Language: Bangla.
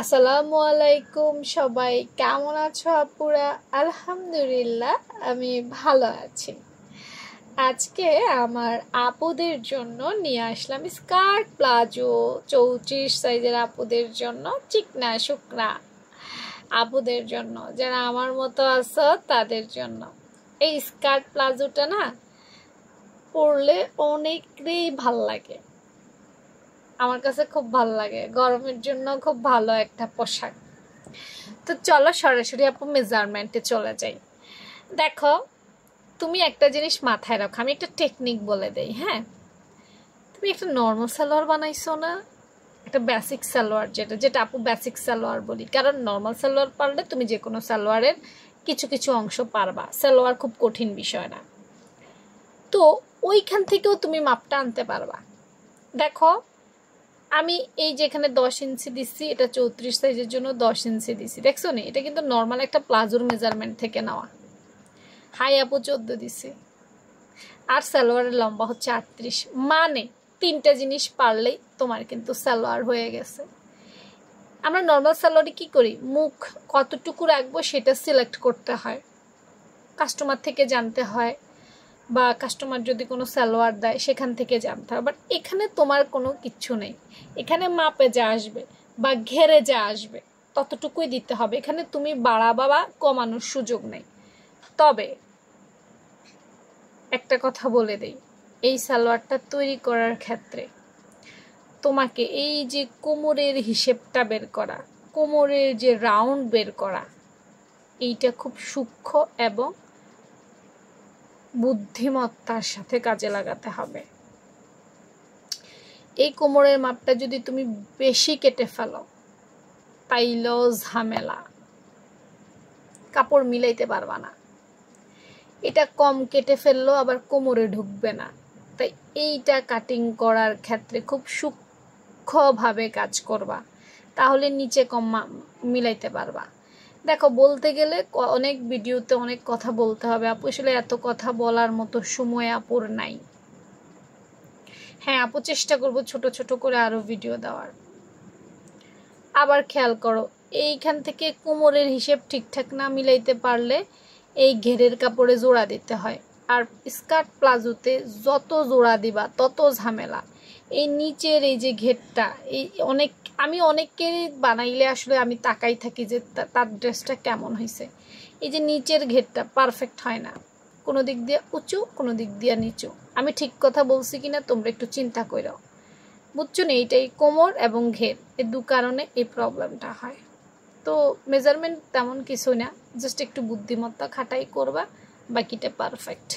আসসালামু আলাইকুম সবাই, কেমন আছো আপুরা? আলহামদুলিল্লাহ আমি ভালো আছি। আজকে আমার আপুদের জন্য নিয়ে আসলাম স্কার্ট প্লাজো 34 সাইজের আপুদের জন্য, চিকনা শুকনা আপুদের জন্য, যারা আমার মতো আছো তাদের জন্য। এই স্কার্ট প্লাজোটা না পরলে অনেকটাই ভাল লাগে, আমার কাছে খুব ভালো লাগে, গরমের জন্য খুব ভালো একটা পোশাক। তো চলো সরাসরি আপু মেজারমেন্টে চলে যাই। দেখো, তুমি একটা জিনিস মাথায় রাখো, আমি একটা টেকনিক বলে দেই। হ্যাঁ, তুমি একটা নর্মাল সালোয়ার বানাইছো না, একটা বেসিক সালোয়ার, যেটা আপু বেসিক সালোয়ার বলি, কারণ নর্মাল সালোয়ার পারলে তুমি যে কোনো সালোয়ারের কিছু কিছু অংশ পারবা, সালোয়ার খুব কঠিন বিষয় না। তো ওইখান থেকেও তুমি মাপটা আনতে পারবা। দেখো, আমি এই যেখানে 10 ইঞ্চি দিচ্ছি, এটা 34 সাইজের জন্য 10 ইঞ্চি দিচ্ছি, দেখছো নি? এটা কিন্তু নর্মাল একটা প্লাজোর মেজারমেন্ট থেকে নেওয়া। হাই আপু 14 দিচ্ছি, আর সালোয়ারের লম্বা হচ্ছে 38। মানে তিনটা জিনিস পারলেই তোমার কিন্তু সালোয়ার হয়ে গেছে। আমরা নর্মাল সালোয়ারে কি করি, মুখ কতটুকু রাখবো সেটা সিলেক্ট করতে হয়, কাস্টমার থেকে জানতে হয়, বা কাস্টমার যদি কোনো সালোয়ার দেয় সেখান থেকে জানতে হবে। বাট এখানে তোমার কোনো কিচ্ছু নেই, এখানে মাপে যা আসবে বা ঘেরে যা আসবে ততটুকুই দিতে হবে, এখানে তুমি বাড়াবা বা কমানোর সুযোগ নেই। তবে একটা কথা বলে দেই, এই সালোয়ারটা তৈরি করার ক্ষেত্রে তোমাকে এই যে কোমরের হিসেবটা বের করা, কোমরের যে রাউন্ড বের করা, এইটা খুব সূক্ষ্ম এবং বুদ্ধিমত্তার সাথে কাজে লাগাতে হবে। এই কোমরের মাপটা যদি তুমি বেশি কেটে ফেলো তাইলেও ঝামেলা, কাপড় মিলাইতে পারবা না। এটা কম কেটে ফেললেও আবার কোমরে ঢুকবে না। তাই এইটা কাটিং করার ক্ষেত্রে খুব সূক্ষ্মভাবে কাজ করবা, তাহলে নিচে কম মিলাইতে পারবা। দেখো, বলতে গেলে অনেক ভিডিওতে অনেক কথা বলতে হবে আপু, আসলে এত কথা বলার মতো সময় আপুর নাই। হ্যাঁ আপু, চেষ্টা করব ছোট ছোট করে আরো ভিডিও দেওয়ার। আবার খেয়াল করো, এইখান থেকে কোমরের হিসেব ঠিকঠাক না মিলাইতে পারলে এই ঘেরের কাপড়ে জোড়া দিতে হয়, আর স্কার্ট প্লাজোতে যত জোড়া দিবা তত ঝামেলা। এই নিচের এই যে ঘেরটা, এই আমি অনেকের বানাইলে আসলে আমি তাকাই থাকি যে তার ড্রেসটা কেমন হয়েছে। এই যে নিচের ঘেরটা পারফেক্ট হয় না, কোনো দিক দিয়ে উঁচু, কোনো দিক দিয়ে নিচু। আমি ঠিক কথা বলছি কিনা তোমরা একটু চিন্তা করো, বুঝছো না? এইটাই কোমর এবং ঘের, এই দু কারণে এই প্রবলেমটা হয়। তো মেজারমেন্ট তেমন কিছু না, জাস্ট একটু বুদ্ধিমত্তা খাটাই করবা, বাকিটা পারফেক্ট।